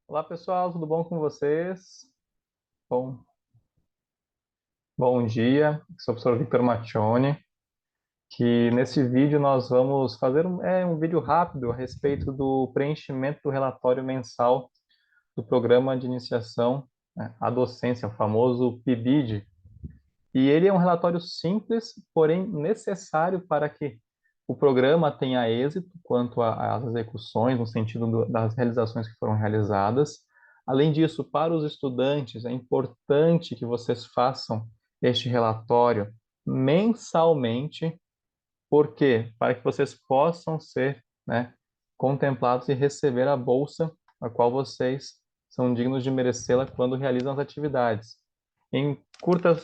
Olá, pessoal, tudo bom com vocês? Bom, bom dia, sou o professor Victor Macchione, que nesse vídeo nós vamos fazer um vídeo rápido a respeito do preenchimento do relatório mensal do Programa de Iniciação, né, à Docência, o famoso PIBID. E ele é um relatório simples, porém necessário para que o programa tenha êxito quanto às execuções, no sentido das realizações que foram realizadas. Além disso, para os estudantes, é importante que vocês façam este relatório mensalmente. Por quê? Para que vocês possam ser, né, contemplados e receber a bolsa, a qual vocês são dignos de merecê-la quando realizam as atividades. De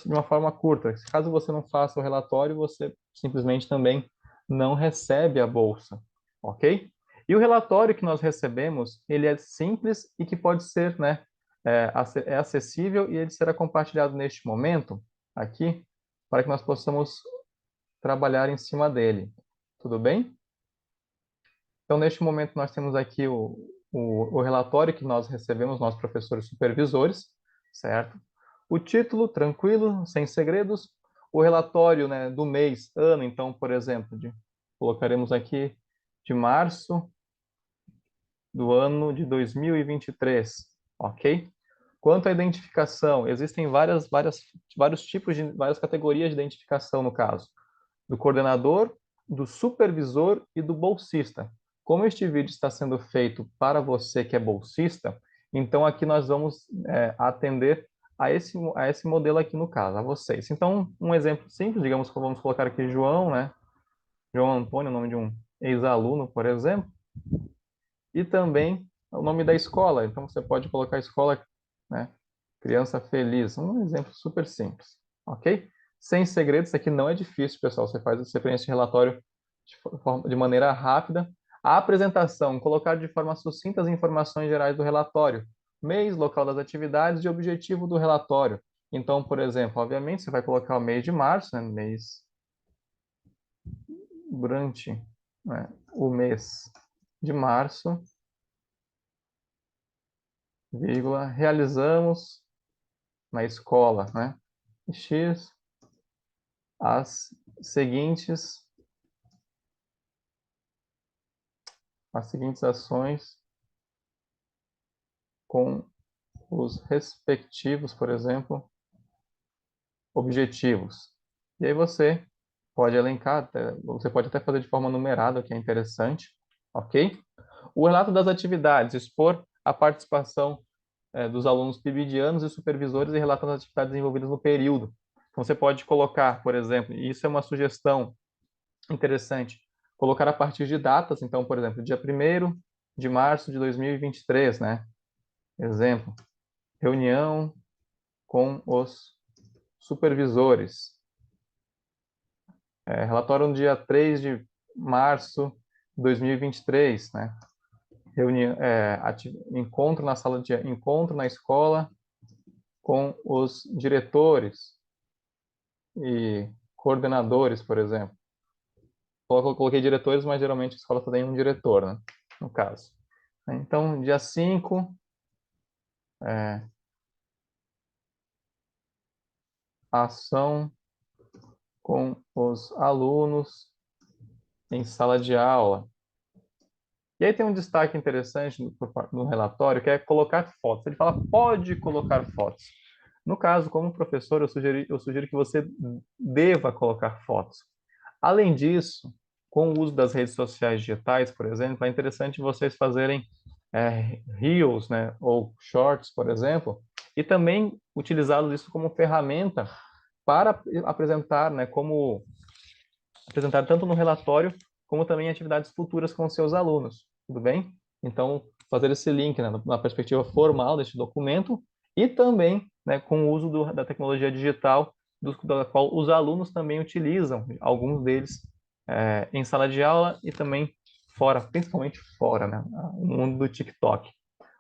uma forma curta. Caso você não faça o relatório, você simplesmente também não recebe a bolsa, ok? E o relatório que nós recebemos, ele é simples e que pode ser, né, é acessível e ele será compartilhado neste momento, aqui, para que nós possamos trabalhar em cima dele. Tudo bem? Então, neste momento, nós temos aqui o relatório que nós recebemos, nós professores supervisores, certo? O título, tranquilo, sem segredos. O relatório, né, do mês, ano, então, por exemplo, colocaremos aqui de março do ano de 2023, ok? Quanto à identificação, existem vários tipos várias categorias de identificação no caso. Do coordenador, do supervisor e do bolsista. Como este vídeo está sendo feito para você que é bolsista, então aqui nós vamos atender a esse modelo aqui no caso, a vocês. Então, um exemplo simples, digamos que vamos colocar aqui João, né? João Antônio, o nome de um ex-aluno, por exemplo, e também o nome da escola. Então, você pode colocar a escola, né? Criança Feliz, um exemplo super simples, ok? Sem segredos, isso aqui não é difícil, pessoal. Você preenche esse relatório de maneira rápida. A apresentação, colocar de forma sucinta as informações gerais do relatório, mês, local das atividades e objetivo do relatório. Então, por exemplo, obviamente, você vai colocar o mês de março, né? Mês durante, né, o mês de março, vírgula, realizamos na escola, né? X as seguintes ações com os respectivos, por exemplo, objetivos. E aí você pode elencar, você pode até fazer de forma numerada, o que é interessante, ok? O relato das atividades, expor a participação dos alunos pibidianos e supervisores e relatar as atividades desenvolvidas no período. Então, você pode colocar, por exemplo, e isso é uma sugestão interessante, colocar a partir de datas, então, por exemplo, dia 1º de março de 2023, né? Exemplo, reunião com os supervisores. Relatório no dia 3 de março de 2023, né? Encontro na escola com os diretores e coordenadores, por exemplo. Coloquei diretores, mas geralmente a escola só tem um diretor, né? No caso. Então, dia 5, ação com os alunos em sala de aula. E aí tem um destaque interessante no relatório, que é colocar fotos. Ele fala, pode colocar fotos. No caso, como professor, eu sugiro que você deva colocar fotos. Além disso, com o uso das redes sociais digitais, por exemplo, é interessante vocês fazerem Reels, né, ou Shorts, por exemplo, e também utilizá-los isso como ferramenta para apresentar, né, como apresentar tanto no relatório como também em atividades futuras com seus alunos, tudo bem? Então, fazer esse link, né, na perspectiva formal deste documento e também, né, com o uso da tecnologia digital, da qual os alunos também utilizam, alguns deles em sala de aula e também fora, principalmente fora, né, no mundo do TikTok,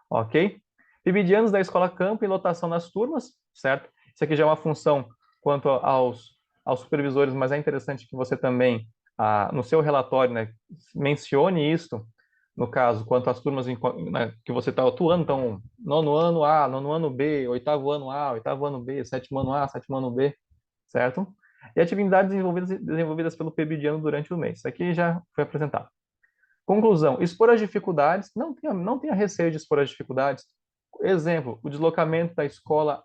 ok? Dividianos da escola campo e lotação nas turmas, certo? Isso aqui já é uma função quanto aos supervisores, mas é interessante que você também, no seu relatório, né, mencione isso, no caso, quanto às turmas né, que você está atuando, então, nono ano A, nono ano B, oitavo ano A, oitavo ano B, sétimo ano A, sétimo ano B, certo? E atividades desenvolvidas pelo PIBidiano durante o mês. Isso aqui já foi apresentado. Conclusão, expor as dificuldades, não tenha receio de expor as dificuldades. Exemplo, o deslocamento da escola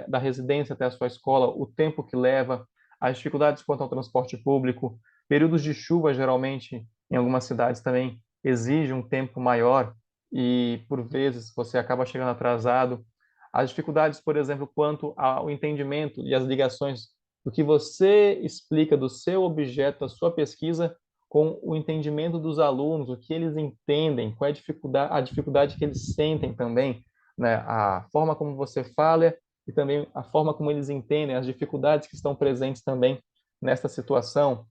da residência até a sua escola, o tempo que leva, as dificuldades quanto ao transporte público, períodos de chuva, geralmente, em algumas cidades também exige um tempo maior e, por vezes, você acaba chegando atrasado. As dificuldades, por exemplo, quanto ao entendimento e as ligações do que você explica do seu objeto, da sua pesquisa, com o entendimento dos alunos, o que eles entendem, qual é a dificuldade que eles sentem também, né? A forma como você fala e também a forma como eles entendem, as dificuldades que estão presentes também nesta situação.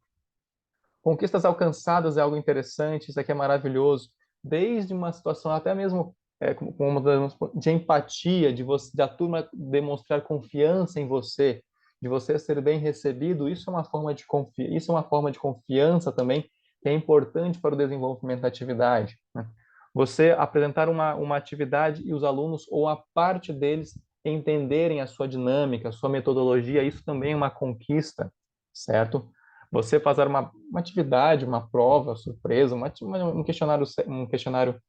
Conquistas alcançadas é algo interessante, isso aqui é maravilhoso, desde uma situação até mesmo de empatia, da turma demonstrar confiança em você, de você ser bem recebido, isso é uma forma de confiança também, que é importante para o desenvolvimento da atividade, né? Você apresentar uma atividade e os alunos, ou a parte deles, entenderem a sua dinâmica, a sua metodologia, isso também é uma conquista, certo? Você fazer uma atividade, uma prova surpresa, um questionário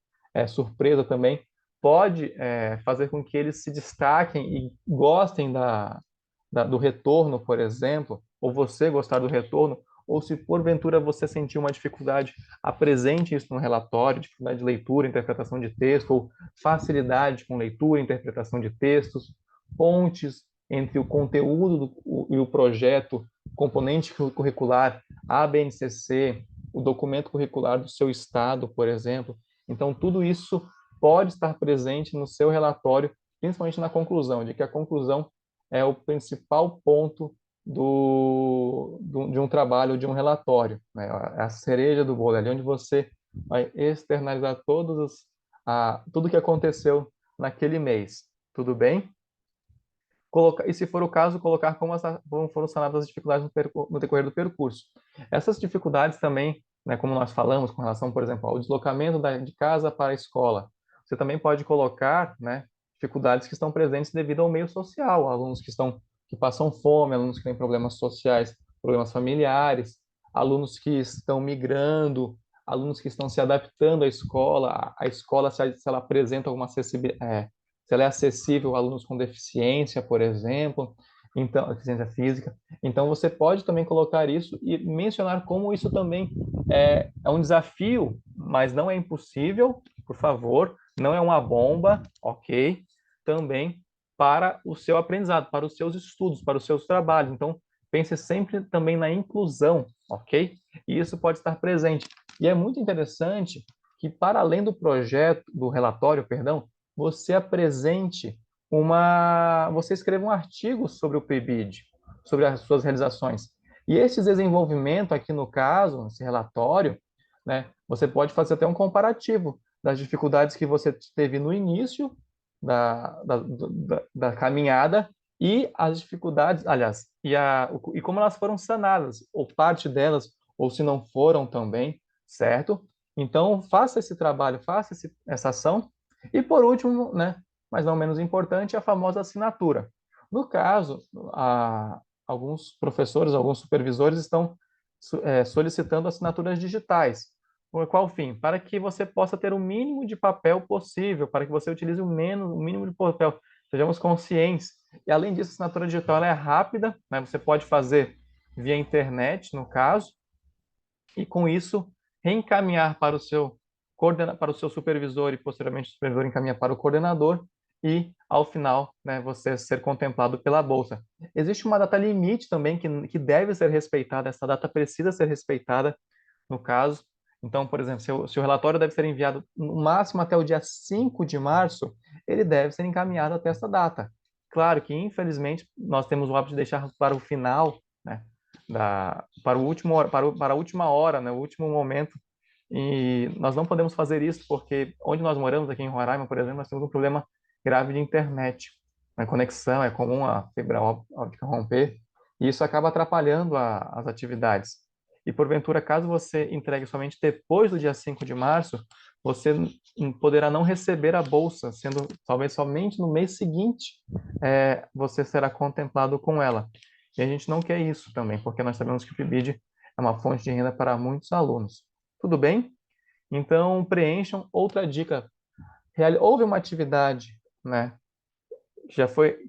surpresa também, pode fazer com que eles se destaquem e gostem do retorno, por exemplo, ou você gostar do retorno, ou se porventura você sentir uma dificuldade, apresente isso no relatório, dificuldade de leitura, interpretação de texto, ou facilidade com leitura, interpretação de textos, pontes entre o conteúdo e o projeto, componente curricular, a BNCC, o documento curricular do seu estado, por exemplo. Então, tudo isso pode estar presente no seu relatório, principalmente na conclusão, de que a conclusão é o principal ponto de um trabalho, de um relatório, né? É a cereja do bolo, é ali onde você vai externalizar tudo o que aconteceu naquele mês. Tudo bem? E se for o caso, colocar como foram sanadas as dificuldades no decorrer do percurso. Essas dificuldades também, né, como nós falamos, com relação, por exemplo, ao deslocamento de casa para a escola, você também pode colocar, né, dificuldades que estão presentes devido ao meio social, alunos que passam fome, alunos que têm problemas sociais, problemas familiares, alunos que estão migrando, alunos que estão se adaptando à escola, a escola se ela apresenta alguma acessibilidade, se ela é acessível a alunos com deficiência, por exemplo, então, deficiência física. Então, você pode também colocar isso e mencionar como isso também é um desafio, mas não é impossível, por favor, não é uma bomba, ok? Também para o seu aprendizado, para os seus estudos, para os seus trabalhos. Então, pense sempre também na inclusão, ok? E isso pode estar presente. E é muito interessante que, para além do projeto, do relatório, perdão, você escreva um artigo sobre o PIBID, sobre as suas realizações. E esse desenvolvimento aqui no caso, esse relatório, né, você pode fazer até um comparativo das dificuldades que você teve no início da caminhada e as dificuldades, aliás, e como elas foram sanadas, ou parte delas, ou se não foram também, certo? Então, faça esse trabalho, essa ação, e por último, né, mas não menos importante, a famosa assinatura. No caso, alguns professores, alguns supervisores estão solicitando assinaturas digitais. Por qual fim? Para que você possa ter o mínimo de papel possível, para que você utilize o mínimo de papel. Sejamos conscientes. E além disso, a assinatura digital ela é rápida, né? Você pode fazer via internet, no caso, e com isso reencaminhar para o seu supervisor e posteriormente o supervisor encaminha para o coordenador e ao final, né, você ser contemplado pela bolsa. Existe uma data limite também que deve ser respeitada, essa data precisa ser respeitada no caso. Então, por exemplo, se o relatório deve ser enviado no máximo até o dia 5 de março, ele deve ser encaminhado até essa data. Claro que, infelizmente, nós temos o hábito de deixar para o final, né, para a última hora, né, o último momento. E nós não podemos fazer isso porque onde nós moramos, aqui em Roraima, por exemplo, nós temos um problema grave de internet. A conexão é comum a fibra óptica romper e isso acaba atrapalhando as atividades. E porventura, caso você entregue somente depois do dia 5 de março, você poderá não receber a bolsa, sendo talvez somente no mês seguinte você será contemplado com ela. E a gente não quer isso também, porque nós sabemos que o PIBID é uma fonte de renda para muitos alunos. Tudo bem? Então, preencham. Outra dica, houve uma atividade, né,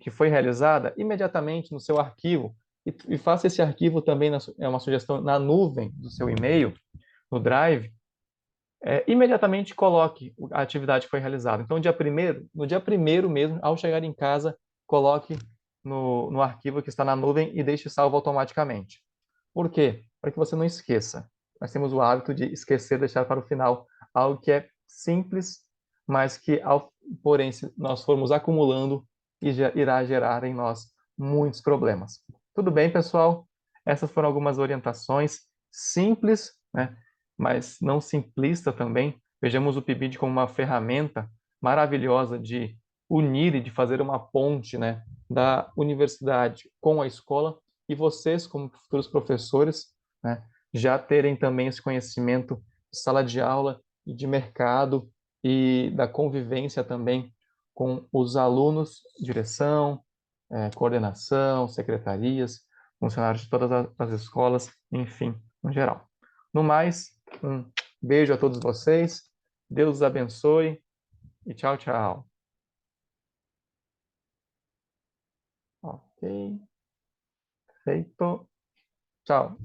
que foi realizada, imediatamente no seu arquivo, e faça esse arquivo também, é uma sugestão, na nuvem do seu e-mail, no Drive, imediatamente coloque a atividade que foi realizada. Então, no dia primeiro mesmo, ao chegar em casa, coloque no arquivo que está na nuvem e deixe salvo automaticamente. Por quê? Para que você não esqueça. Nós temos o hábito de esquecer, deixar para o final algo que é simples, mas que, porém, se nós formos acumulando, irá gerar em nós muitos problemas. Tudo bem, pessoal? Essas foram algumas orientações simples, né? Mas não simplista também. Vejamos o PIBID como uma ferramenta maravilhosa de unir e de fazer uma ponte, né, da universidade com a escola, e vocês, como futuros professores, né, já terem também esse conhecimento de sala de aula e de mercado e da convivência também com os alunos, direção, coordenação, secretarias, funcionários de todas as escolas, enfim, no geral. No mais, um beijo a todos vocês, Deus os abençoe e tchau, tchau. Ok, feito. Tchau.